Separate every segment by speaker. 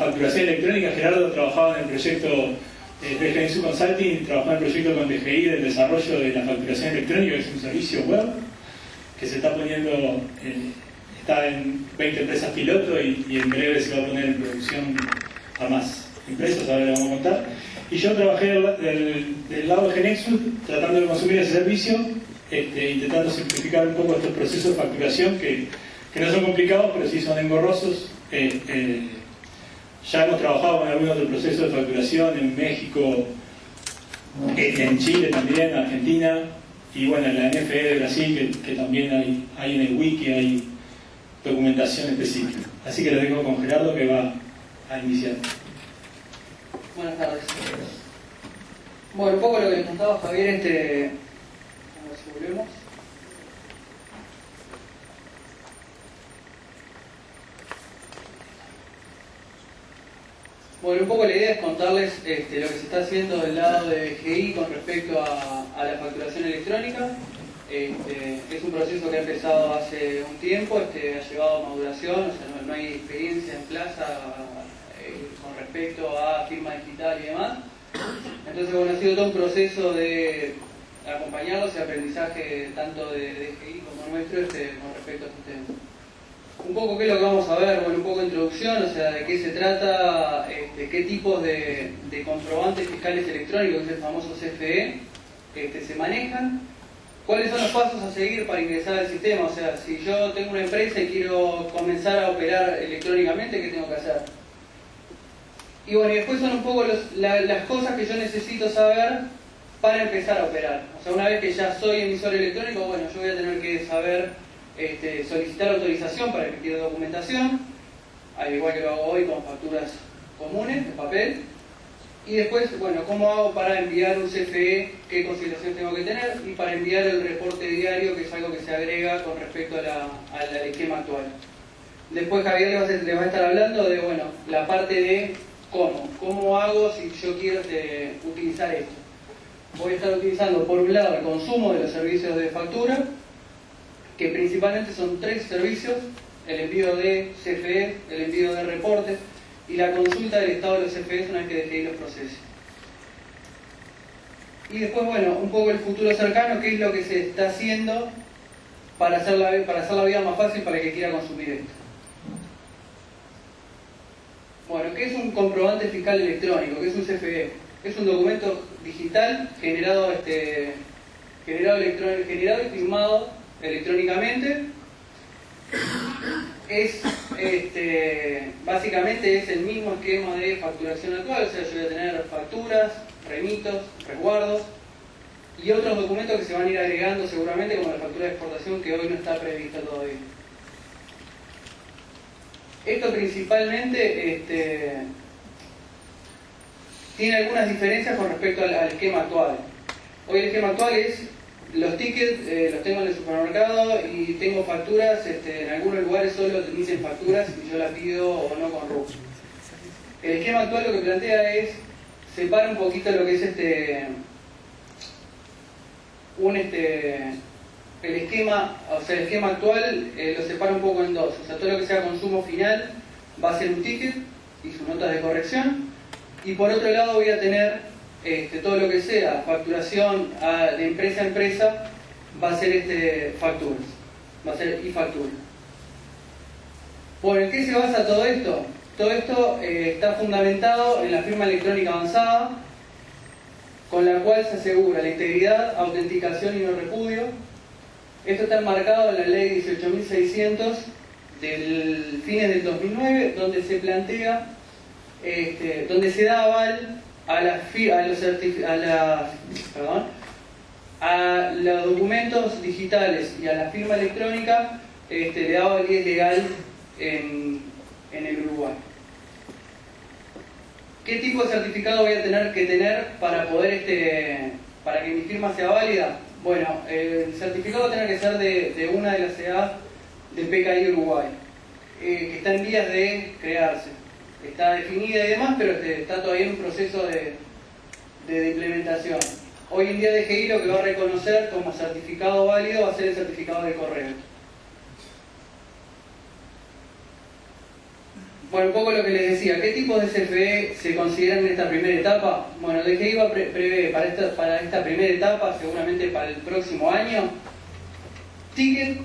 Speaker 1: facturación electrónica. Gerardo trabajaba en el proyecto de Genexus Consulting, trabajaba en el proyecto con DGI del desarrollo de la facturación electrónica, que es un servicio web que se está poniendo, está en 20 empresas piloto y en breve se va a poner en producción a más empresas, ahora le vamos a contar. Y yo trabajé del lado de Genexus tratando de consumir ese servicio, intentando simplificar un poco estos procesos de facturación que no son complicados, pero sí son engorrosos. Ya hemos trabajado con algún otro proceso de facturación en México, en Chile también, en Argentina, y bueno, en la NFE de Brasil, que también hay en el wiki, hay documentación específica. Así que lo dejo con Gerardo, que va a iniciar.
Speaker 2: Buenas tardes. Bueno, un poco lo que les contaba Javier, a ver si volvemos. Bueno, un poco la idea es contarles lo que se está haciendo del lado de DGI con respecto a la facturación electrónica. Es un proceso que ha empezado hace un tiempo, ha llevado a maduración, o sea, no hay experiencia en plaza con respecto a firma digital y demás. Entonces, bueno, ha sido todo un proceso de acompañarlos y aprendizaje tanto de DGI como nuestro con respecto a este tema. Un poco qué es lo que vamos a ver, bueno, un poco de introducción, o sea, de qué se trata, qué tipos de comprobantes fiscales electrónicos, que es el famoso CFE, se manejan, cuáles son los pasos a seguir para ingresar al sistema, o sea, si yo tengo una empresa y quiero comenzar a operar electrónicamente, ¿qué tengo que hacer? Y bueno, y después son un poco las cosas que yo necesito saber para empezar a operar. O sea, una vez que ya soy emisor electrónico, bueno, yo voy a tener que saber solicitar autorización para emitir documentación, al igual que lo hago hoy con facturas comunes de papel. Y después, bueno, ¿cómo hago para enviar un CFE? ¿Qué consideración tengo que tener? Y para enviar el reporte diario, que es algo que se agrega con respecto al esquema actual. Después Javier les va a estar hablando de, bueno, la parte de cómo hago si yo quiero utilizar esto. Voy a estar utilizando, por un lado, el consumo de los servicios de factura, que principalmente son 3 servicios: el envío de CFE, el envío de reportes y la consulta del estado de los CFEs una vez que DGI los procese. Y después, bueno, un poco el futuro cercano, qué es lo que se está haciendo para hacer la vida más fácil para el que quiera consumir esto. Bueno, ¿qué es un comprobante fiscal electrónico? ¿Qué es un CFE? Es un documento digital generado y firmado electrónicamente. Básicamente es el mismo esquema de facturación actual, o sea, yo voy a tener facturas, remitos, resguardos y otros documentos que se van a ir agregando seguramente, como la factura de exportación, que hoy no está prevista todavía. Esto principalmente tiene algunas diferencias con respecto al esquema actual. Hoy el esquema actual es los tickets, los tengo en el supermercado y tengo facturas, en algunos lugares solo dicen facturas y yo las pido o no con RUC. El esquema actual lo que plantea es, separa un poquito lo que es el esquema, o sea, el esquema actual lo separa un poco en dos. O sea, todo lo que sea consumo final va a ser un ticket y sus notas de corrección. Y por otro lado voy a tener todo lo que sea facturación de empresa a empresa, va a ser facturas, va a ser e-factura. Bueno, ¿en qué se basa todo esto? Todo esto está fundamentado en la firma electrónica avanzada, con la cual se asegura la integridad, autenticación y no repudio. Esto está enmarcado en la ley 18.600 del fines del 2009, donde se plantea, donde se da aval a los documentos digitales y a la firma electrónica, le da validez legal en el Uruguay. ¿Qué tipo de certificado voy a tener que tener para poder para que mi firma sea válida? Bueno, el certificado va a tener que ser de una de las CA del PKI Uruguay, que está en vías de crearse. Está definida y demás, pero está todavía en un proceso de implementación. Hoy en día DGI lo que va a reconocer como certificado válido va a ser el certificado de correo. Bueno, un poco lo que les decía, ¿qué tipos de CFE se consideran en esta primera etapa? Bueno, DGI prevé para esta primera etapa, seguramente para el próximo año, ticket,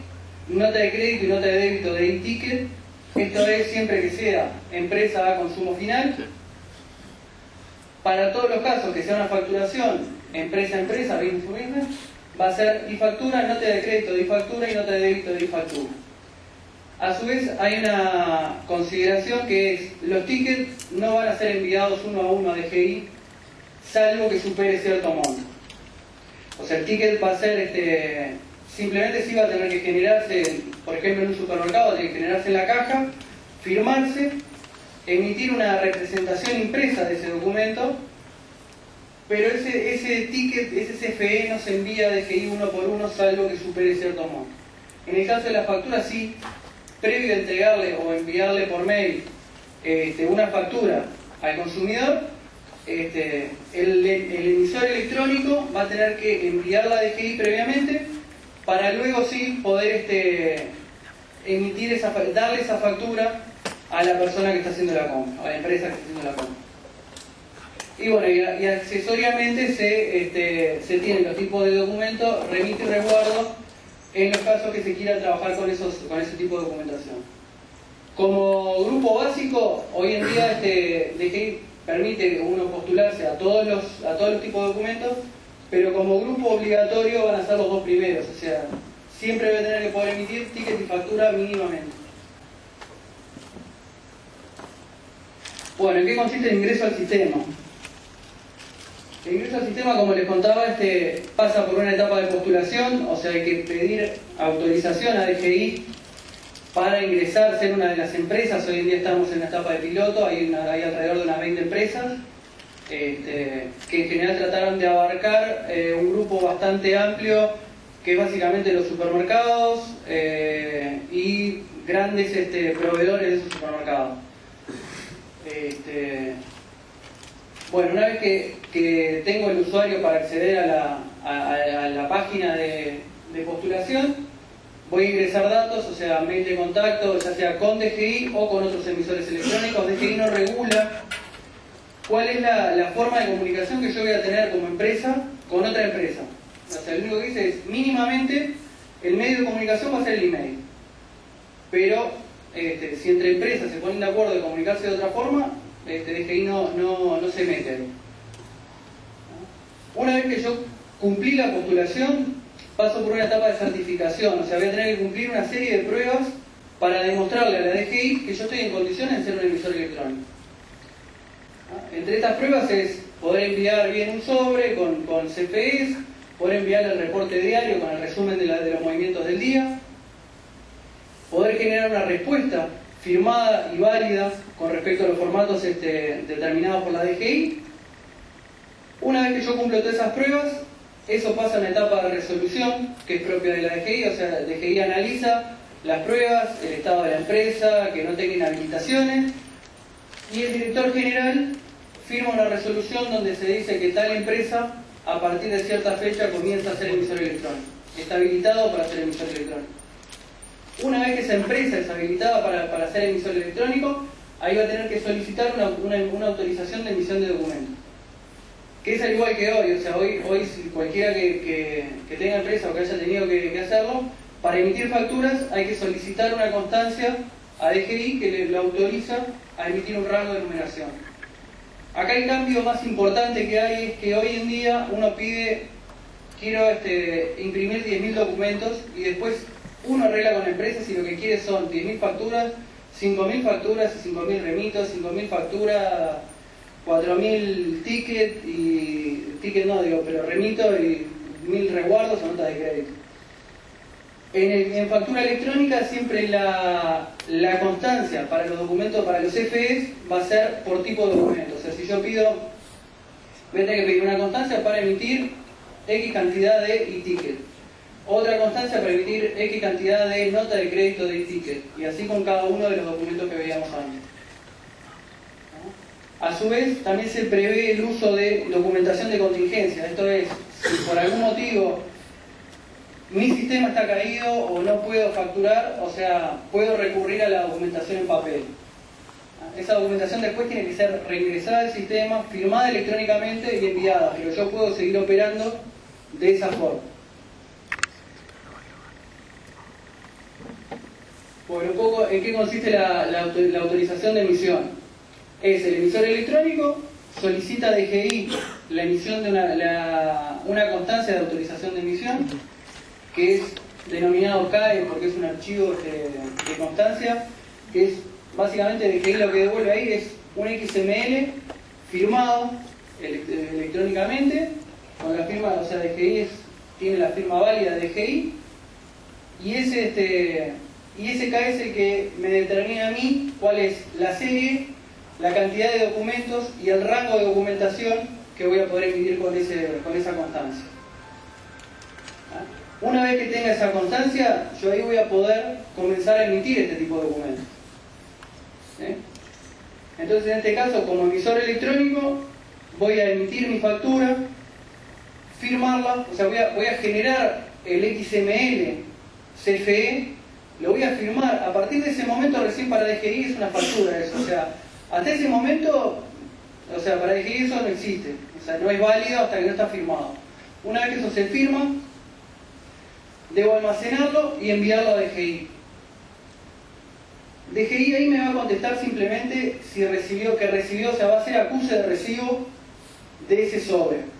Speaker 2: nota de crédito y nota de débito de e-ticket. Esto es siempre que sea empresa a consumo final. Para todos los casos que sea una facturación empresa a empresa, business to business, va a ser e-factura, nota de crédito de e-factura y nota de débito de e-factura. A su vez hay una consideración que es, los tickets no van a ser enviados uno a uno a DGI, salvo que supere cierto monto. O sea, el ticket va a ser, simplemente sí va a tener que generarse, por ejemplo en un supermercado, va a tener que generarse en la caja, firmarse, emitir una representación impresa de ese documento, pero ese ticket, ese CFE no se envía a DGI uno por uno, salvo que supere cierto monto. En el caso de la factura sí, previo a entregarle o enviarle por mail una factura al consumidor, el emisor electrónico va a tener que enviarla a DGI previamente para luego sí poder emitir darle esa factura a la persona que está haciendo la compra, a la empresa que está haciendo la compra. Y bueno, y accesoriamente se tienen los tipos de documentos, remito y resguardo, en los casos que se quiera trabajar con ese tipo de documentación. Como grupo básico, hoy en día DGI permite uno postularse a todos los tipos de documentos, pero como grupo obligatorio van a ser los dos primeros, o sea, siempre va a tener que poder emitir ticket y factura mínimamente. Bueno, ¿en qué consiste el ingreso al sistema? El ingreso al sistema, como les contaba, pasa por una etapa de postulación, o sea, hay que pedir autorización a DGI para ingresar, ser una de las empresas. Hoy en día estamos en la etapa de piloto, hay alrededor de unas 20 empresas, que en general trataron de abarcar un grupo bastante amplio, que es básicamente los supermercados y grandes proveedores de esos supermercados. Bueno, una vez que tengo el usuario para acceder a la página de postulación, voy a ingresar datos, o sea, mail de contacto, ya sea con DGI o con otros emisores electrónicos. DGI no regula cuál es la forma de comunicación que yo voy a tener como empresa con otra empresa. O sea, lo único que dice es, mínimamente, el medio de comunicación va a ser el email. Pero, si entre empresas se ponen de acuerdo de comunicarse de otra forma, DGI no se mete. Una vez que yo cumplí la postulación, paso por una etapa de certificación, o sea, voy a tener que cumplir una serie de pruebas para demostrarle a la DGI que yo estoy en condiciones de ser un emisor electrónico. Entre estas pruebas es poder enviar bien un sobre con CFEs, poder enviar el reporte diario con el resumen de los movimientos del día, poder generar una respuesta firmada y válida con respecto a los formatos determinados por la DGI. Una vez que yo cumplo todas esas pruebas, eso pasa a una etapa de resolución que es propia de la DGI, o sea, la DGI analiza las pruebas, el estado de la empresa, que no tenga inhabilitaciones, y el director general firma una resolución donde se dice que tal empresa a partir de cierta fecha comienza a ser emisor electrónico, está habilitado para ser emisor electrónico. Una vez que esa empresa es habilitada para ser emisor electrónico, ahí va a tener que solicitar una autorización de emisión de documentos. Que es al igual que hoy, o sea, hoy cualquiera que tenga empresa o que haya tenido que hacerlo, para emitir facturas hay que solicitar una constancia a DGI que le autoriza a emitir un rango de numeración. Acá el cambio más importante que hay es que hoy en día uno pide, quiero imprimir 10.000 documentos y después uno arregla con empresas y lo que quiere son 10.000 facturas, 5.000 facturas y 5.000 remitos, 5.000 facturas, 4.000 pero remito y 1.000 resguardos o notas de crédito. En factura electrónica siempre la constancia para los documentos, para los CFEs, va a ser por tipo de documento. O sea, si yo pido, voy a tener que pedir una constancia para emitir X cantidad de e-ticket. Otra constancia para emitir X cantidad de nota de crédito de e-ticket. Y así con cada uno de los documentos que veíamos antes. A su vez, también se prevé el uso de documentación de contingencia. Esto es, si por algún motivo mi sistema está caído o no puedo facturar, o sea, puedo recurrir a la documentación en papel. esa documentación después tiene que ser reingresada al sistema, firmada electrónicamente y enviada, pero yo puedo seguir operando de esa forma. Bueno, un poco en qué consiste la autorización de emisión. Es el emisor electrónico, solicita a DGI la emisión de una constancia de autorización de emisión, que es denominado CAE porque es un archivo de constancia, que es básicamente DGI lo que devuelve ahí es un XML firmado electrónicamente, con la firma, o sea, DGI tiene la firma válida de DGI, y ese CAE es el que me determina a mí cuál es la serie, la cantidad de documentos y el rango de documentación que voy a poder emitir con esa constancia. Una vez que tenga esa constancia, yo ahí voy a poder comenzar a emitir este tipo de documentos. Entonces, en este caso, como emisor electrónico, voy a emitir mi factura, firmarla, o sea, voy a generar el XML CFE, lo voy a firmar. A partir de ese momento, recién para DGI es una factura eso, o sea, hasta ese momento, o sea, para DGI eso no existe, o sea, no es válido hasta que no está firmado. Una vez que eso se firma, debo almacenarlo y enviarlo a DGI. DGI ahí me va a contestar simplemente si recibió, o sea, va a hacer acuse de recibo de ese sobre.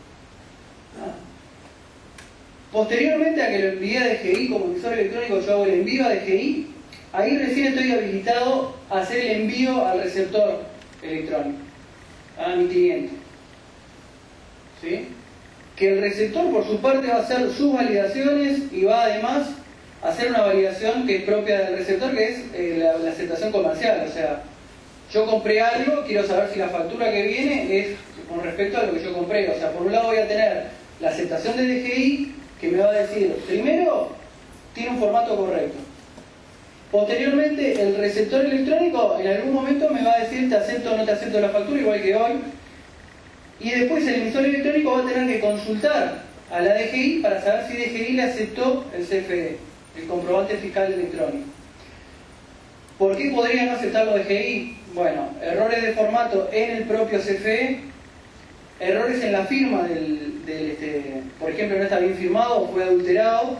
Speaker 2: Posteriormente a que lo envíe a DGI como emisor electrónico, yo hago el envío a DGI, ahí recién estoy habilitado a hacer el envío al receptor electrónico, a mi cliente. ¿Sí? Que el receptor por su parte va a hacer sus validaciones y va además a hacer una validación que es propia del receptor, que es la aceptación comercial. O sea, yo compré algo, quiero saber si la factura que viene es con respecto a lo que yo compré. O sea, por un lado voy a tener la aceptación de DGI, que me va a decir, primero, tiene un formato correcto. Posteriormente, el receptor electrónico en algún momento me va a decir, te acepto o no te acepto la factura, igual que hoy. Y después el emisor electrónico va a tener que consultar a la DGI para saber si DGI le aceptó el CFE, el comprobante fiscal electrónico. ¿Por qué podría no aceptarlo DGI? Bueno, errores de formato en el propio CFE, errores en la firma por ejemplo, no está bien firmado o fue adulterado,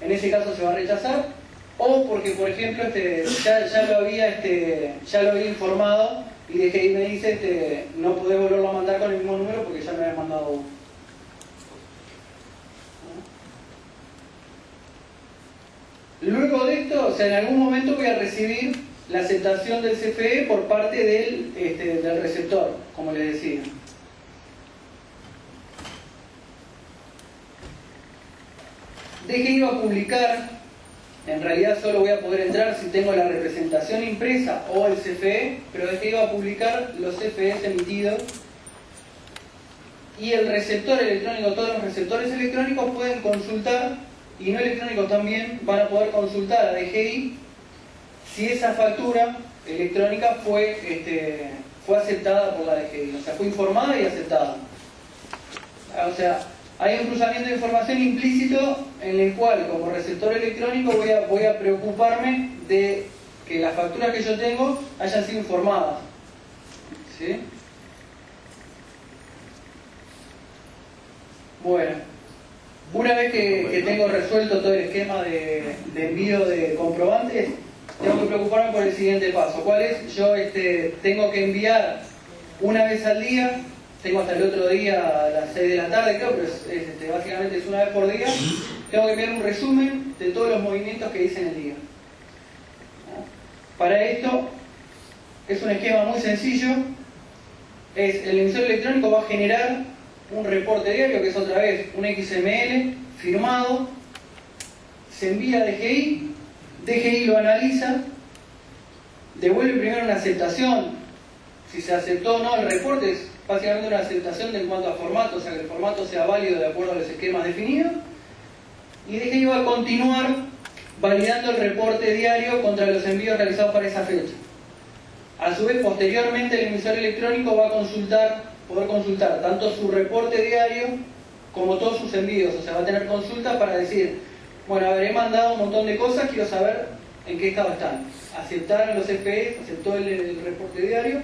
Speaker 2: en ese caso se va a rechazar, o porque, por ejemplo, ya lo había informado y DGI me dice no podés volverlo a mandar con el mismo número porque ya me había mandado uno. Luego de esto, o sea, en algún momento voy a recibir la aceptación del CFE por parte del receptor, como les decía. DGI va a publicar, en realidad solo voy a poder entrar si tengo la representación impresa o el CFE, pero DGI va a publicar los CFEs emitidos y el receptor electrónico, todos los receptores electrónicos pueden consultar, y no electrónicos también, van a poder consultar a DGI si esa factura electrónica fue aceptada por la DGI, o sea, fue informada y aceptada. O sea, hay un cruzamiento de información implícito en el cual, como receptor electrónico, voy a preocuparme de que las facturas que yo tengo hayan sido informadas. ¿Sí? Bueno, una vez que tengo resuelto todo el esquema de envío de comprobantes, tengo que preocuparme por el siguiente paso. ¿Cuál es? Yo tengo que enviar una vez al día. Tengo hasta el otro día a las 6 de la tarde, creo, pero básicamente es una vez por día. Tengo que enviar un resumen de todos los movimientos que hice en el día. Para esto, es un esquema muy sencillo. El emisor electrónico va a generar un reporte diario, que es otra vez un XML firmado. Se envía a DGI. DGI lo analiza. Devuelve primero una aceptación. Si se aceptó o no el reporte, es básicamente una aceptación en cuanto a formato, o sea que el formato sea válido de acuerdo a los esquemas definidos, y DGI va a continuar validando el reporte diario contra los envíos realizados para esa fecha. A su vez, posteriormente, el emisor electrónico va a poder consultar tanto su reporte diario como todos sus envíos, o sea, va a tener consultas para decir, bueno, he mandado un montón de cosas, quiero saber en qué estado están. aceptaron los CFE, aceptó el reporte diario,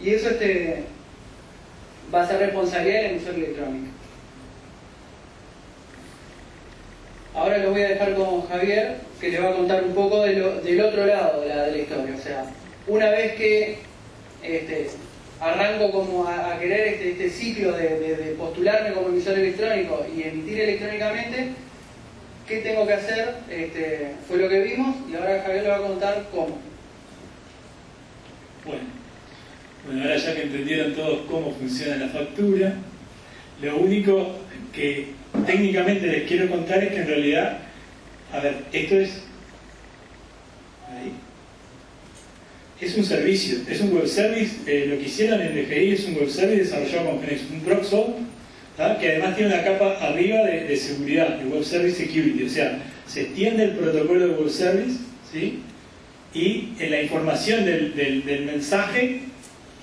Speaker 2: y eso va a ser responsabilidad del emisor electrónico. Ahora lo voy a dejar con Javier, que le va a contar un poco del otro lado de la historia. O sea, una vez que arranco como a querer este ciclo de postularme como emisor electrónico y emitir electrónicamente, ¿qué tengo que hacer? Fue lo que vimos, y ahora Javier le va a contar cómo.
Speaker 1: Bueno, ahora ya que entendieron todos cómo funciona la factura, lo único que técnicamente les quiero contar es que en realidad, a ver, esto es un servicio, es un web service. Lo que hicieron en DGI es un web service desarrollado con GENEX, un proxy, que además tiene una capa arriba de seguridad, de web service security. O sea, se extiende el protocolo de web service, ¿sí? Y en la información del mensaje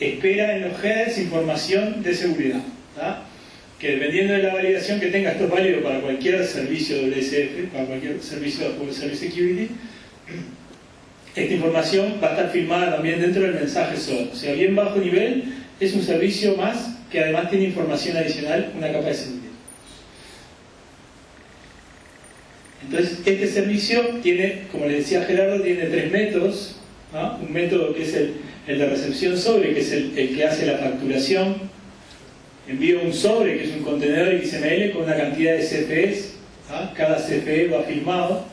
Speaker 1: espera en los headers información de seguridad, ¿tá? Que dependiendo de la validación que tenga, esto es válido para cualquier servicio WSF, para cualquier servicio de Web Service Security, esta información va a estar firmada también dentro del mensaje SOA. O sea, bien bajo nivel, es un servicio más que además tiene información adicional, una capa de seguridad. Entonces, este servicio tiene, como le decía Gerardo, tiene tres métodos, ¿no? Un método que es el de recepción sobre, que es el que hace la facturación. Envío un sobre, que es un contenedor XML con una cantidad de CFEs, ¿ah? Cada CFE va firmado.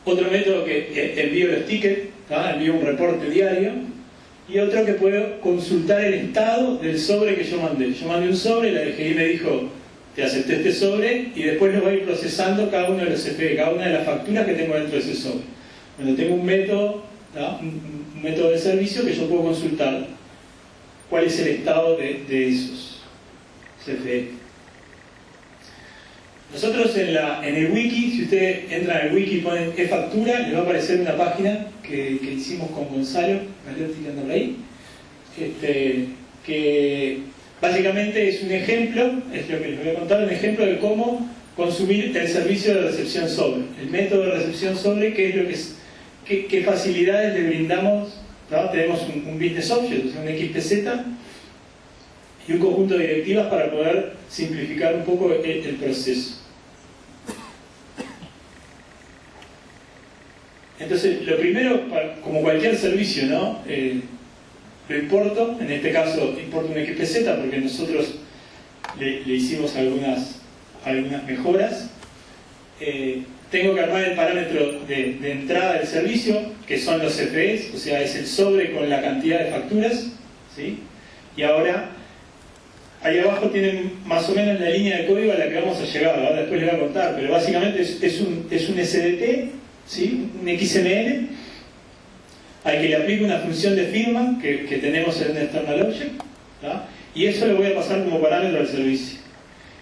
Speaker 1: Otro método que envío los tickets, ¿ah? Envío un reporte diario. Y otro que puedo consultar el estado del sobre que yo mandé. Yo mandé un sobre, la DGI me dijo, te acepté este sobre, y después lo voy a ir procesando cada uno de los CFE, cada una de las facturas que tengo dentro de ese sobre. Bueno, tengo un método, ¿ah? Un método de servicio que yo puedo consultar cuál es el estado de esos CFE. Nosotros en el wiki, si ustedes entran al wiki y ponen e-factura, les va a aparecer una página que hicimos con Gonzalo, tirando por ahí, que básicamente es un ejemplo, es lo que les voy a contar, un ejemplo de cómo consumir el servicio de recepción sobre, el método de recepción sobre, qué es lo que es, qué facilidades le brindamos. ¿No? Tenemos un business object, o sea, un XPZ, y un conjunto de directivas para poder simplificar un poco el proceso. Entonces, lo primero, como cualquier servicio, ¿no? Lo importo, en este caso importo un XPZ porque nosotros le hicimos algunas mejoras. Tengo que armar el parámetro de entrada del servicio, que son los CFEs, o sea, es el sobre con la cantidad de facturas, ¿sí? Y ahora, ahí abajo tienen más o menos la línea de código a la que vamos a llegar, ahora después les voy a contar, pero básicamente es un SDT, ¿sí? Un XML, al que le aplico una función de firma que tenemos en un external object, ¿tá? Y eso lo voy a pasar como parámetro al servicio.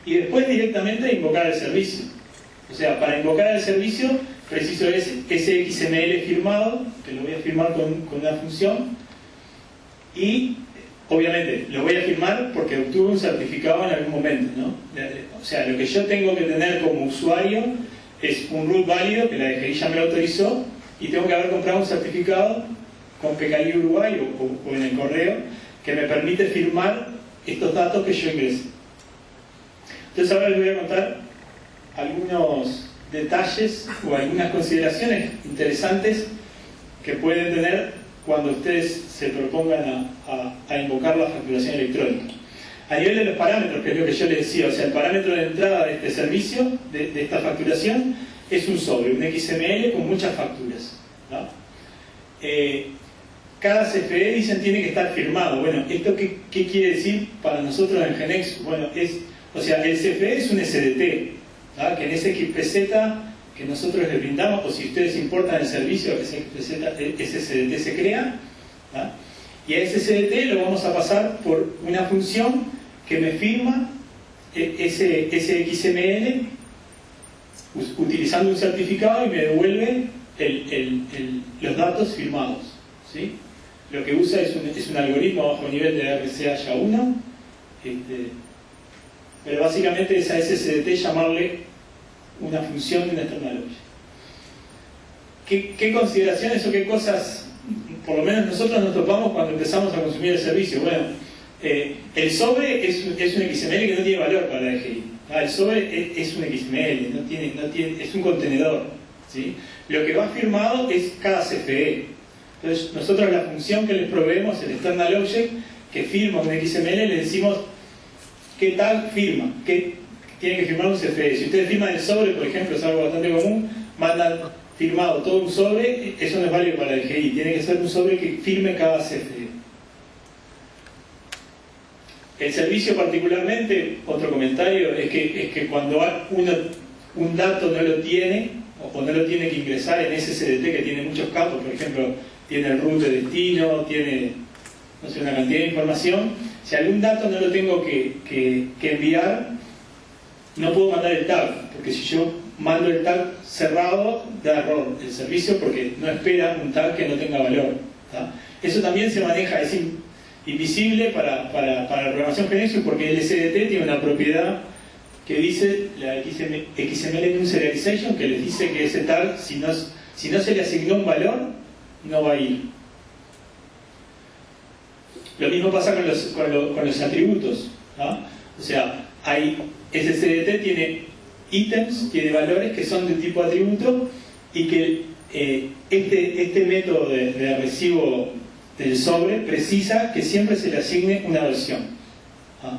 Speaker 1: Y después directamente invocar el servicio. O sea, para invocar el servicio preciso ese XML firmado, que lo voy a firmar con una función, y obviamente lo voy a firmar porque obtuve un certificado en algún momento, ¿no? O sea, lo que yo tengo que tener como usuario es un root válido, que la DGI ya me lo autorizó, y tengo que haber comprado un certificado con PKI Uruguay o en el correo que me permite firmar estos datos que yo ingresé. Entonces ahora les voy a contar algunos detalles o algunas consideraciones interesantes que pueden tener cuando ustedes se propongan a invocar la facturación electrónica. A nivel de los parámetros, que es lo que yo les decía, o sea, el parámetro de entrada de este servicio, de esta facturación, es un sobre, un XML con muchas facturas, ¿no? Cada CFE, dicen, tiene que estar firmado. Bueno, ¿esto qué quiere decir para nosotros en GENEX? Bueno, o sea, el CFE es un SDT, ¿no? Que en ese XPZ que nosotros les brindamos, o si ustedes importan el servicio, ese SDT se crea, ¿no? Y a ese SDT lo vamos a pasar por una función que me firma ese XML utilizando un certificado y me devuelve los datos firmados, ¿sí? Lo que usa es un algoritmo a bajo nivel de RCA SHA-1, pero básicamente es a ese SDT llamarle una función de un external object. ¿qué consideraciones o qué cosas, por lo menos nosotros nos topamos cuando empezamos a consumir el servicio? Bueno, el sobre es un XML que no tiene valor para la DGI. El sobre es un XML, es un contenedor, ¿sí? Lo que va firmado es cada CFE. Entonces, nosotros la función que les proveemos, el external object, que firma un XML, le decimos qué tal firma, qué tiene que firmar un CFE. Si ustedes firman el sobre, por ejemplo, es algo bastante común, mandan firmado todo un sobre, eso no es válido para la DGI, tiene que ser un sobre que firme cada CFE. El servicio particularmente, otro comentario, es que cuando un dato no lo tiene, o no lo tiene que ingresar en ese CDT que tiene muchos campos, por ejemplo, tiene el root de destino, tiene, no sé, una cantidad de información, si algún dato no lo tengo que enviar, no puedo mandar el tag, porque si yo mando el tag cerrado, da error el servicio porque no espera un tag que no tenga valor, ¿tá? Eso también se maneja, es invisible para la programación Genexus, porque el SDT tiene una propiedad que dice, la XML Serialization, que les dice que ese tag, si no se le asignó un valor, no va a ir. Lo mismo pasa con los atributos, ¿no? O sea, ese CDT tiene ítems, tiene valores que son de tipo atributo, y que este método de recibo del sobre precisa que siempre se le asigne una versión, ¿ah?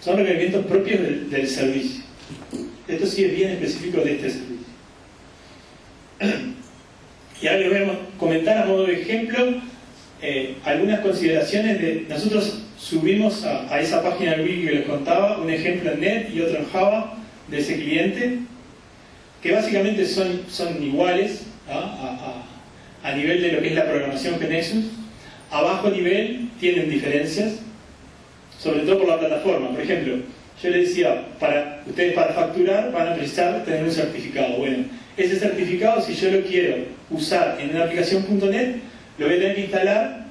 Speaker 1: Son requerimientos propios del servicio. Esto sí es bien específico de este servicio. Y ahora les voy a comentar a modo de ejemplo algunas consideraciones de... Nosotros subimos a esa página del wiki que les contaba un ejemplo en Net y otro en Java de ese cliente, que básicamente son iguales, ¿ah? A nivel de lo que es la programación Genexus. A bajo nivel tienen diferencias, sobre todo por la plataforma. Por ejemplo, yo les decía, ustedes para facturar van a precisar tener un certificado. Bueno, ese certificado, si yo lo quiero usar en una aplicación .NET, lo voy a tener que instalar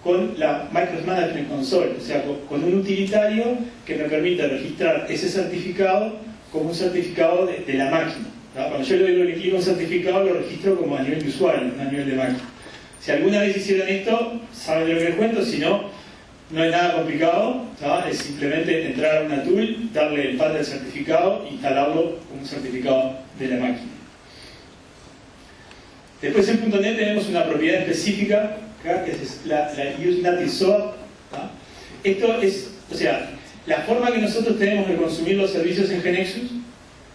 Speaker 1: con la Microsoft Management Console, o sea, con un utilitario que me permita registrar ese certificado como un certificado de la máquina, ¿no? Cuando yo le quiero un certificado, lo registro como a nivel de usuario, no a nivel de máquina. Si alguna vez hicieron esto, saben de lo que les cuento. Si no, no es nada complicado, ¿no? Es simplemente entrar a una tool, darle el path del certificado, instalarlo como un certificado de la máquina. Después en .NET tenemos una propiedad específica, que es la useNativeSOAP, ¿no? Esto es, o sea, la forma que nosotros tenemos de consumir los servicios en Genexus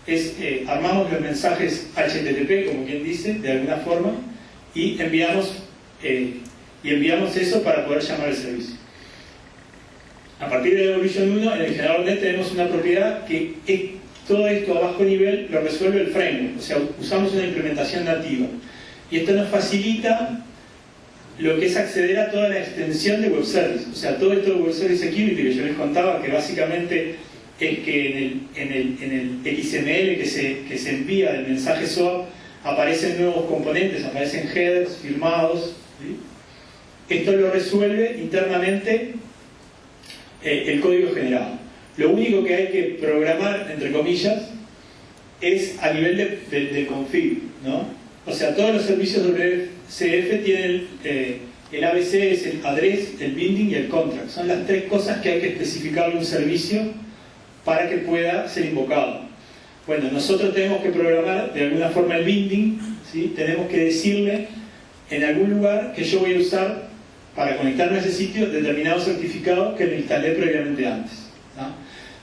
Speaker 1: es, armamos los mensajes HTTP, como quien dice, de alguna forma, y enviamos eso para poder llamar al servicio. A partir de Evolution 1, en el generador net tenemos una propiedad que todo esto a bajo nivel lo resuelve el framework, o sea, usamos una implementación nativa. Y esto nos facilita lo que es acceder a toda la extensión de web service, o sea, todo esto de web service security que yo les contaba, que básicamente es que en el XML que se envía del mensaje SOAP aparecen nuevos componentes, aparecen headers firmados, ¿sí? Esto lo resuelve internamente el código generado. Lo único que hay que programar, entre comillas, es a nivel de config, ¿no? O sea, todos los servicios WCF tienen el ABC, es el address, el binding y el contract. Son las tres cosas que hay que especificarle a un servicio para que pueda ser invocado. Bueno, nosotros tenemos que programar de alguna forma el binding, ¿sí? Tenemos que decirle en algún lugar que yo voy a usar para conectarme a ese sitio determinado certificado que lo instalé previamente antes, ¿no?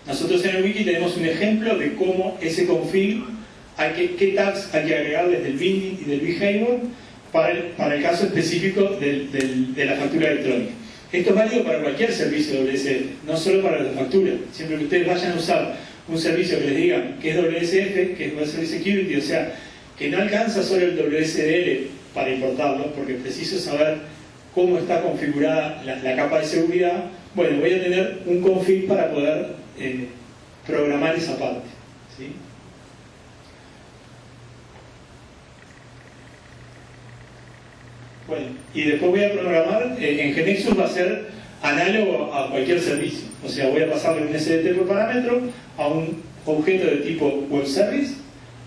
Speaker 1: Nosotros en el wiki tenemos un ejemplo de cómo ese config, qué tags hay que agregar desde el binding y del behavior para el caso específico de la factura electrónica. Esto es válido para cualquier servicio WSF, no solo para la factura. Siempre que ustedes vayan a usar un servicio que les digan que es WSF, que es Web Service Security, o sea, que no alcanza solo el WSDL para importarlo, porque preciso saber cómo está configurada la capa de seguridad. Bueno, voy a tener un config para poder programar esa parte, ¿sí? Bueno, y después voy a programar, en Genexus va a ser análogo a cualquier servicio. O sea, voy a pasarle un SDT por parámetro a un objeto de tipo web service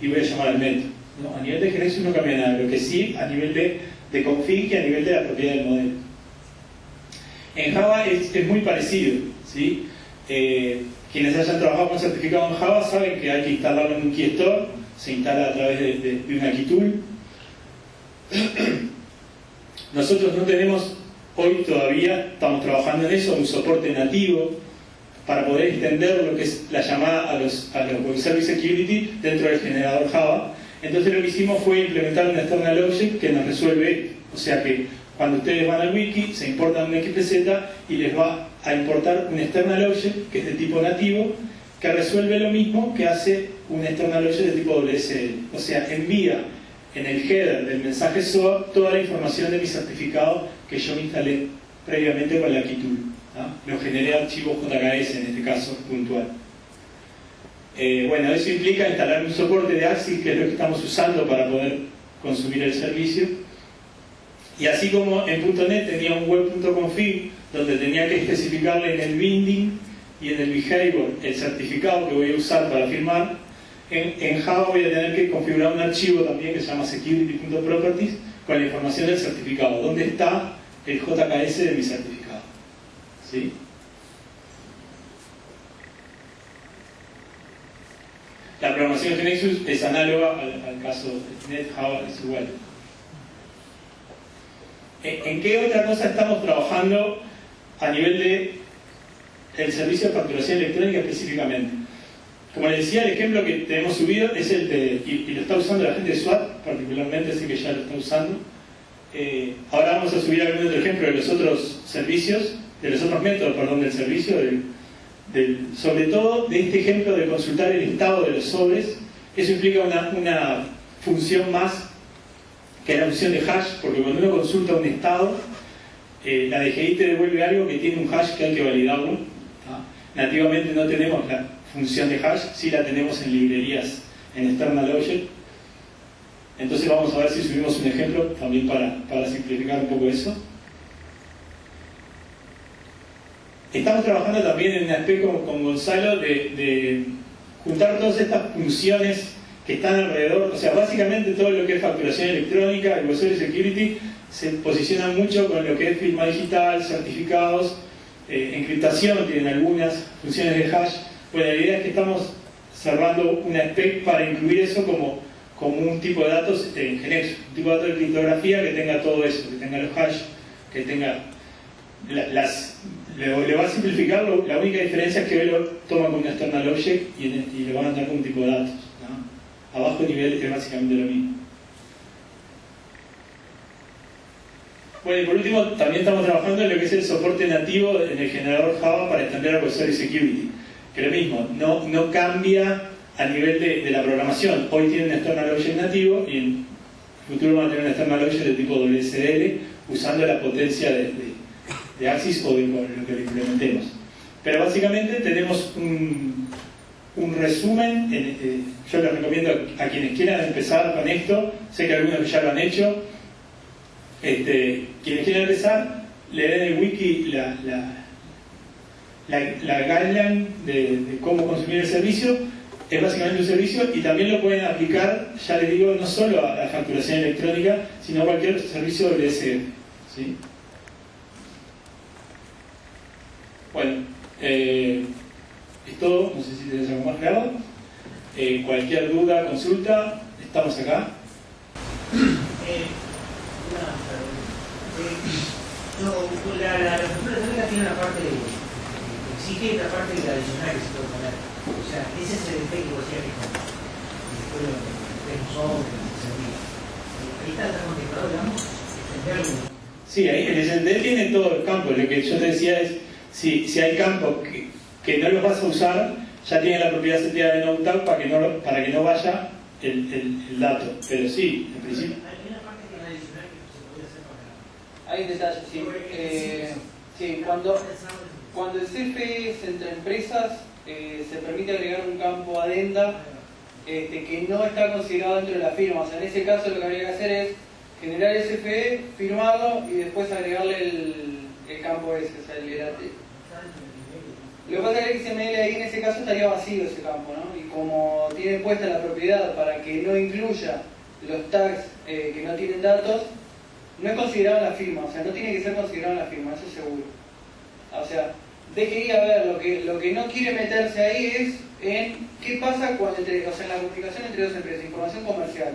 Speaker 1: y voy a llamar al método. ¿no? A nivel de GNexus no cambia nada, lo que sí a nivel de config y a nivel de la propiedad del modelo. En Java es muy parecido, ¿sí? Quienes hayan trabajado con certificado en Java saben que hay que instalarlo en un key store, se instala a través de una key tool. Nosotros no tenemos hoy todavía, estamos trabajando en eso, un soporte nativo para poder extender lo que es la llamada a los Web Service Security dentro del generador Java. Entonces lo que hicimos fue implementar un external object que nos resuelve, o sea que cuando ustedes van al wiki se importan un XPZ y les va a importar un external object que es de tipo nativo que resuelve lo mismo que hace un external object de tipo WSL. O sea, envía en el header del mensaje SOAP toda la información de mi certificado que yo me instalé previamente con la key tool, ¿no? Lo generé archivo JKS en este caso puntual. Bueno, eso implica instalar un soporte de AXIS, que es lo que estamos usando para poder consumir el servicio. Y así como en .NET tenía un web.config donde tenía que especificarle en el binding y en el behavior el certificado que voy a usar para firmar, en Java voy a tener que configurar un archivo también que se llama security.properties con la información del certificado, donde está el JKS de mi certificado, ¿sí? La programación de GNexus es análoga al caso de .NET, Java es igual. ¿En qué otra cosa estamos trabajando a nivel del servicio de facturación electrónica específicamente? Como les decía, el ejemplo que tenemos subido es el de, y lo está usando la gente de SWAT, particularmente, así que ya lo está usando. Ahora vamos a subir algún otro ejemplo de los otros servicios, de los otros métodos, perdón, del servicio, sobre todo de este ejemplo de consultar el estado de los sobres. Eso implica una función más que la función de hash, porque cuando uno consulta un estado, la DGI te devuelve algo que tiene un hash que hay que validarlo, ¿no? Nativamente no tenemos la función de hash, sí la tenemos en librerías en external object. Entonces vamos a ver si subimos un ejemplo también para simplificar un poco eso. Estamos trabajando también en un aspecto con Gonzalo de juntar todas estas funciones que están alrededor. O sea, básicamente todo lo que es facturación electrónica y Web Service Security se posicionan mucho con lo que es firma digital, certificados, encriptación, tienen algunas funciones de hash. Bueno, la idea es que estamos cerrando una spec para incluir eso como un tipo de datos en GNexus, un tipo de datos de criptografía que tenga todo eso, que tenga los hash, que tenga le va a simplificar. La única diferencia es que hoy lo toman como un external object y lo van a tener como un tipo de datos, ¿no? A bajo nivel es básicamente lo mismo. Bueno, y por último también estamos trabajando en lo que es el soporte nativo en el generador Java para extender a Web Service Security, que lo mismo, no cambia a nivel de la programación. Hoy tiene un external object nativo y en el futuro van a tener un external object de tipo WSDL usando la potencia de AXIS o de lo que le implementemos. Pero básicamente tenemos un resumen. Yo les recomiendo a quienes quieran empezar con esto, sé que algunos ya lo han hecho. Quienes quieran empezar, leer en el wiki la guideline de cómo consumir el servicio. Es básicamente un servicio y también lo pueden aplicar, ya les digo, no solo a la facturación electrónica, sino a cualquier servicio WSF, ¿sí? Bueno, es todo. No sé si tenés algo más claro. Cualquier duda, consulta, estamos acá.
Speaker 3: La factura electrónica tiene una parte exige y otra parte adicional que se puede poner. O sea, ese es el efecto que vos decías que después son ahí está contemplado, digamos, extenderlo.
Speaker 1: Sí, ahí el SND tiene todos los campos. Lo que yo te decía es, si hay campos que no los vas a usar, ya tiene la propiedad setida de no-tag para que no vaya el dato. Pero sí, en principio.
Speaker 3: Hay una parte que es adicional que se podría hacer para...
Speaker 2: Hay un detalle, sí. Sí, cuando el CFE es entre empresas, se permite agregar un campo adenda que no está considerado dentro de la firma. O sea, en ese caso lo que habría que hacer es generar el CFE, firmarlo y después agregarle el campo ese, o sea, el LRT. Lo que pasa es que el XML ahí en ese caso estaría vacío ese campo, ¿no? Y como tiene puesta la propiedad para que no incluya los tags que no tienen datos, no es considerado en la firma, o sea, no tiene que ser considerado en la firma, eso seguro. O sea, DGI, a ver, lo que no quiere meterse ahí es en qué pasa cuando o sea, en la comunicación entre dos empresas, información comercial.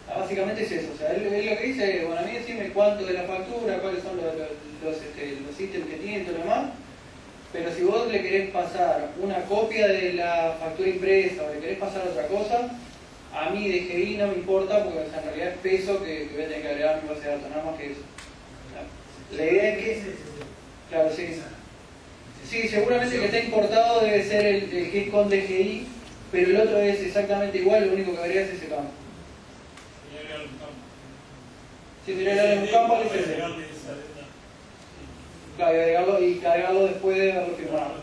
Speaker 2: Básicamente es eso, o sea, él lo que dice es, bueno, a mí decime cuánto de la factura, cuáles son los ítems que tiene y todo lo demás, pero si vos le querés pasar una copia de la factura impresa o le querés pasar otra cosa, a mí DGI no me importa porque o sea, en realidad es peso que voy a tener que agregar a mi base de datos, nada más que eso. La idea es que... Claro, sí. Sí, seguramente el que está importado debe ser el que es con DGI, pero el otro es exactamente igual, lo único que agrega es ese campo. Sí, sería agregarle un campo al ese. Claro, y cargarlo después de haberlo firmado.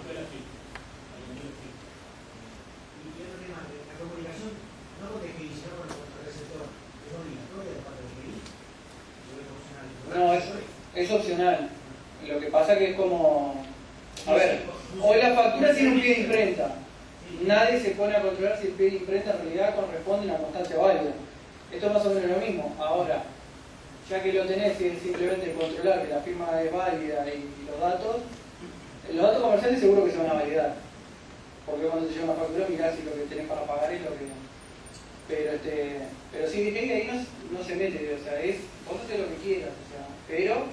Speaker 2: No, es opcional. Lo que pasa que es como... A ver, hoy la factura tiene un pie de imprenta. Nadie se pone a controlar si el pie de imprenta en realidad corresponde a una constancia válida. Esto es más o menos lo mismo. Ahora, ya que lo tenés y es simplemente controlar que la firma es válida y los datos comerciales seguro que se van a validar. Porque cuando te llega una factura mirás si lo que tenés para pagar es lo que... Pero sí, dije que ahí no se mete, o sea, vos haces lo que quieras, o sea, pero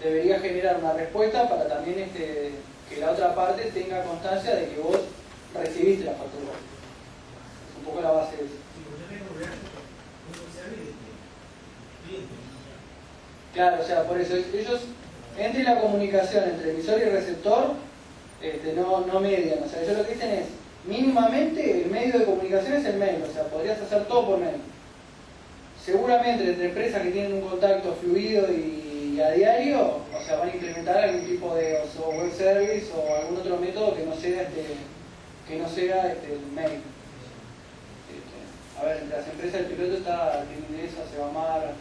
Speaker 2: debería generar una respuesta para también que la otra parte tenga constancia de que vos recibiste la factura. Es un poco la base de eso. Claro, o sea, por eso ellos, entre la comunicación entre emisor y receptor, no median, o sea, ellos lo que dicen es, mínimamente el medio de comunicación es el mail, o sea, podrías hacer todo por mail. Seguramente entre empresas que tienen un contacto fluido y a diario, o sea, van a implementar algún tipo de web service o algún otro método que no sea el mail. A ver, entre las empresas del piloto está Timinesa, Sebamar,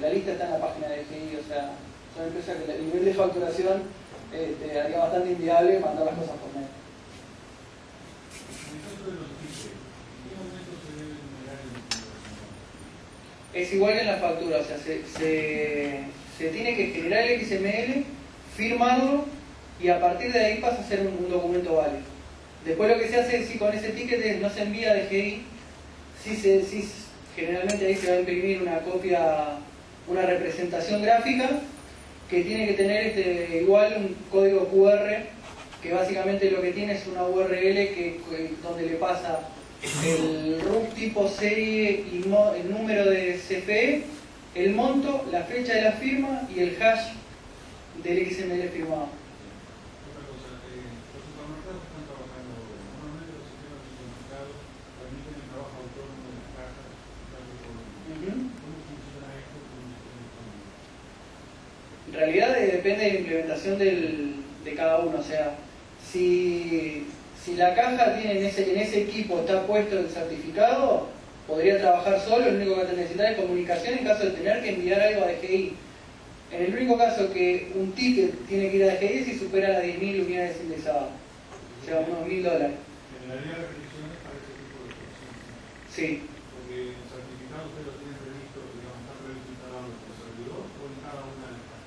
Speaker 2: la lista está en la página de DGI, o sea, son empresas que el nivel de facturación haría bastante inviable mandar las cosas por mail. Es igual que en la factura, o sea, se tiene que generar el XML, firmarlo y a partir de ahí pasa a ser un documento válido. Después lo que se hace si con ese ticket no se envía a DGI, generalmente ahí se va a imprimir una copia, una representación gráfica que tiene que tener igual un código QR que básicamente lo que tiene es una URL donde le pasa el RUC tipo serie y el número de CFE, el monto, la fecha de la firma y el hash del XML firmado.
Speaker 4: Otra cosa, los supermercados están trabajando, normalmente los sistemas de supermercados permiten el trabajo autónomo de las cajas. ¿Cómo funciona esto con un sistema autónomo?
Speaker 2: En realidad depende de la implementación de cada uno, o sea, si la caja tiene en ese equipo está puesto el certificado, podría trabajar solo, lo único que va a necesitar es comunicación en caso de tener que enviar algo a DGI. En el único caso que un ticket tiene que ir a DGI es si supera las 10.000 unidades indexadas, o sea, unos $1.000.
Speaker 4: ¿Generaría restricciones para ese tipo de operaciones?
Speaker 2: Sí.
Speaker 4: Porque el certificado ustedes lo tienen previsto, digamos, está previsto instalado por servidor o en cada una de las cajas.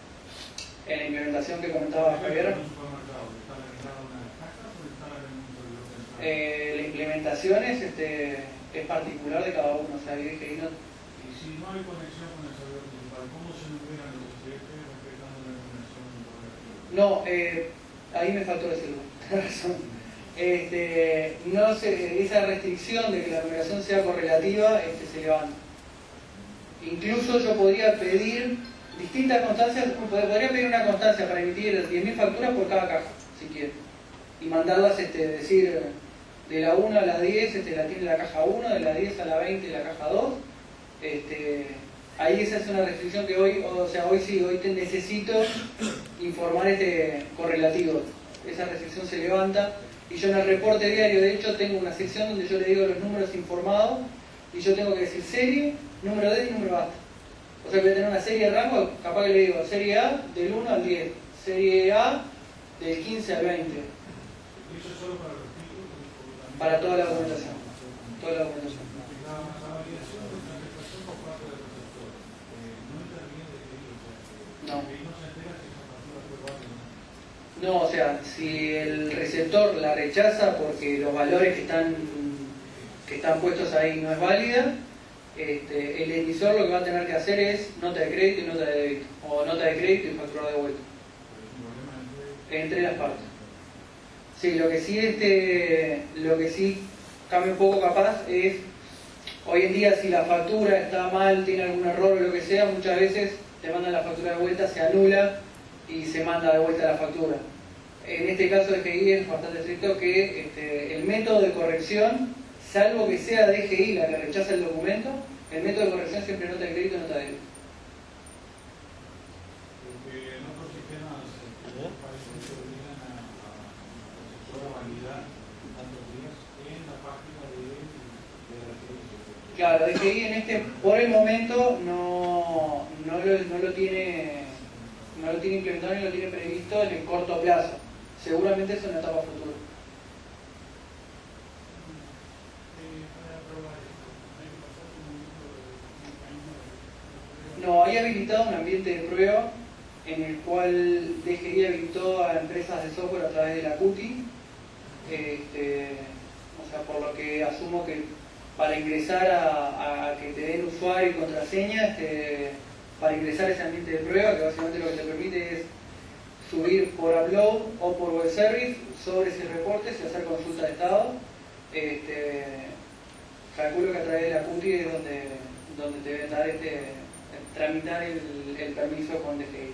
Speaker 2: En la implementación que comentaba Javier.
Speaker 4: ¿En un supermercado instalan en cada una de las cajas o instalan en un servidor central?
Speaker 2: La implementación es particular de cada uno, o sea, DGI no...
Speaker 4: Y si no hay conexión con el servidor principal, ¿cómo se numeran los STF respetando la numeración correctiva?
Speaker 2: No, ahí me faltó decirlo, tenés razón. No esa restricción de que la numeración sea correlativa se levanta. Incluso yo podría pedir distintas constancias, podría pedir una constancia para emitir 10.000 facturas por cada caja, si quiero, y mandarlas, decir, de la 1 a la 10 la tiene la caja 1, de la 10 a la 20 la caja 2. Ahí esa es una restricción que hoy te necesito informar correlativo. Esa restricción se levanta y yo en el reporte diario, de hecho, tengo una sección donde yo le digo los números informados y yo tengo que decir serie, número D y número basta. O sea que voy a tener una serie de rango, capaz que le digo serie A del 1 al 10, serie A del 15 al 20.
Speaker 4: ¿Y eso es solo para los títulos?
Speaker 2: Para toda la documentación. Toda la documentación.
Speaker 4: Nada más
Speaker 2: sea, si el receptor la rechaza porque los valores que están puestos ahí no es válida, el emisor lo que va a tener que hacer es nota de crédito y nota de débito, o nota de crédito y factura de vuelta, entre las partes. Sí, lo que sí cambia un poco capaz es, hoy en día si la factura está mal, tiene algún error o lo que sea, muchas veces te mandan la factura de vuelta, se anula y se manda de vuelta la factura. En este caso de DGI es bastante estricto que el método de corrección, salvo que sea DGI la que rechaza el documento, el método de corrección siempre nota de crédito y nota de débito.
Speaker 4: Porque en otros sistemas parece que obligan a validar tantos días en la página de la referencia.
Speaker 2: Claro, DGI por el momento no lo tiene implementado ni lo tiene previsto en el corto plazo. Seguramente es una etapa futura. No, hay habilitado un ambiente de prueba en el cual DGI habilitó a empresas de software a través de la CUTI. O sea, por lo que asumo que para ingresar a que te den usuario y contraseña, para ingresar a ese ambiente de prueba, que básicamente lo que te permite es subir por upload o por web service sobre ese reporte y hacer consulta de estado. Calculo que a través de la CUTI es donde te deben dar tramitar el permiso con DGI.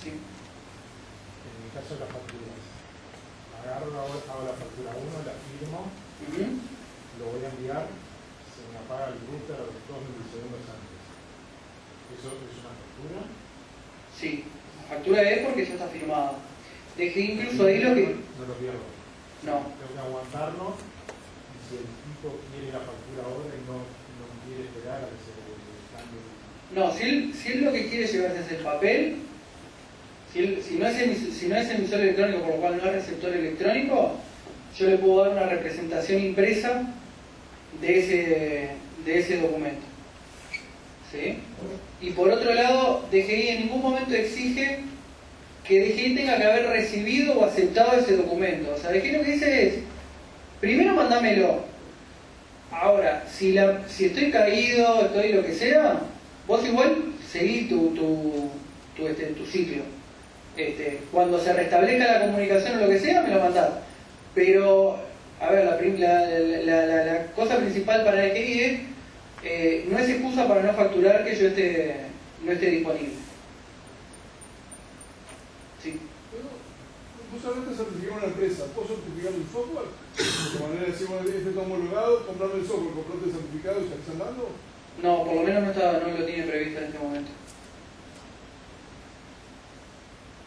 Speaker 2: Sí.
Speaker 5: En el caso de las facturas, agarro hago la factura 1, la firmo, lo voy a enviar, se me apaga el router 2 milisegundos antes. ¿Eso es una factura?
Speaker 2: Sí, la factura es porque ya está firmada. DGI incluso ahí lo que...
Speaker 5: No lo pierdo.
Speaker 2: No.
Speaker 5: Tengo que aguantarlo y si el tipo quiere la factura ahora y no quiere esperar a que se cambie.
Speaker 2: No, si él lo que quiere llevarse es el papel, si no es emisor electrónico, por lo cual no es receptor electrónico, yo le puedo dar una representación impresa de ese documento. ¿Sí? Y por otro lado, DGI en ningún momento exige que DGI tenga que haber recibido o aceptado ese documento. O sea, DGI lo que dice es, primero mandámelo. Ahora, si estoy caído, estoy lo que sea, vos igual seguís tu ciclo. Cuando se restablezca la comunicación o lo que sea, me lo mandás. Pero, a ver, la cosa principal para DGI es, no es excusa para no facturar que yo no esté disponible. Sí.
Speaker 6: Vos hablaste de certificar una empresa, ¿puedo certificar un software? De manera de decir, bueno, este está homologado, comprarme el software, comprarte el certificado y salís andando.
Speaker 2: No, por lo menos no lo tiene previsto en este momento.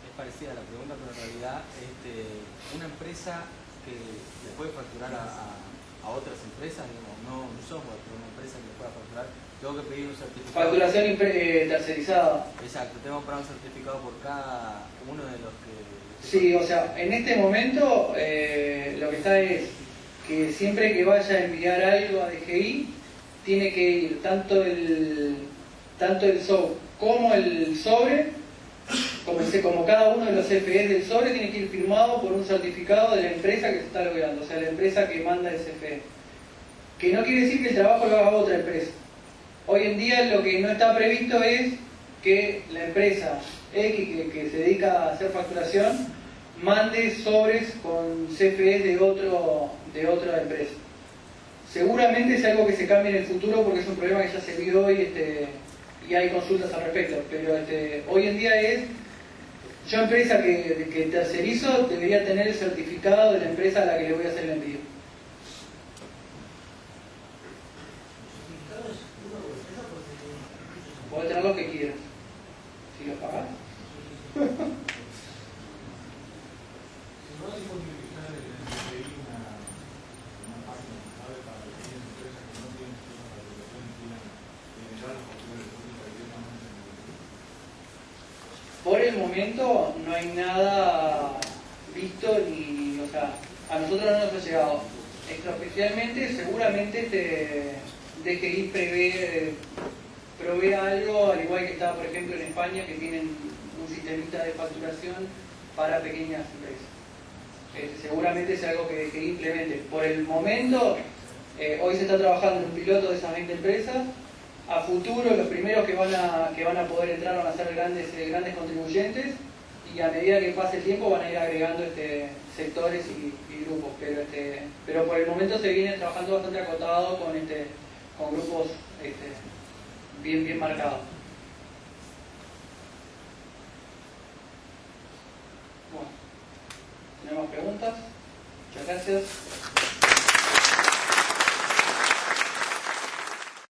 Speaker 7: Es parecida a la pregunta, pero en realidad una empresa que le puede facturar a otras empresas, digamos, no un software, pero una empresa que le pueda facturar, tengo que pedir un certificado.
Speaker 2: Facturación tercerizada.
Speaker 7: Exacto, tengo que comprar un certificado por cada uno de los que...
Speaker 2: Sí, o sea, en este momento lo que está es que siempre que vaya a enviar algo a DGI, tiene que ir tanto el sobre como el sobre, como cada uno de los CFEs del sobre tiene que ir firmado por un certificado de la empresa que se está logueando, o sea, la empresa que manda el CFE. Que no quiere decir que el trabajo lo haga otra empresa. Hoy en día lo que no está previsto es que la empresa X que se dedica a hacer facturación mande sobres con CFEs de otra empresa. Seguramente es algo que se cambie en el futuro porque es un problema que ya se vio y hay consultas al respecto, pero hoy en día es, yo empresa que tercerizo debería tener el certificado de la empresa a la que le voy a hacer el envío. Podés tener lo que quieras, si lo pagás.
Speaker 4: ¿No hay posibilidad de pedir una página clave para que las empresas que no tienen sistema de facturación quieran generar la factura electrónica directamente en el?
Speaker 2: Por el momento no hay nada visto o sea, a nosotros no nos ha llegado. Extraoficialmente, seguramente DGI provee algo, al igual que está, por ejemplo, en España, que tienen un sistemita de facturación para pequeñas empresas. Seguramente es algo que implemente. Por el momento, hoy se está trabajando en un piloto de esas 20 empresas. A futuro, los primeros que van a poder entrar van a ser grandes contribuyentes, y a medida que pase el tiempo van a ir agregando sectores y grupos. Pero por el momento se viene trabajando bastante acotado con grupos bien marcados. Bueno, ¿tenemos preguntas? Muchas gracias.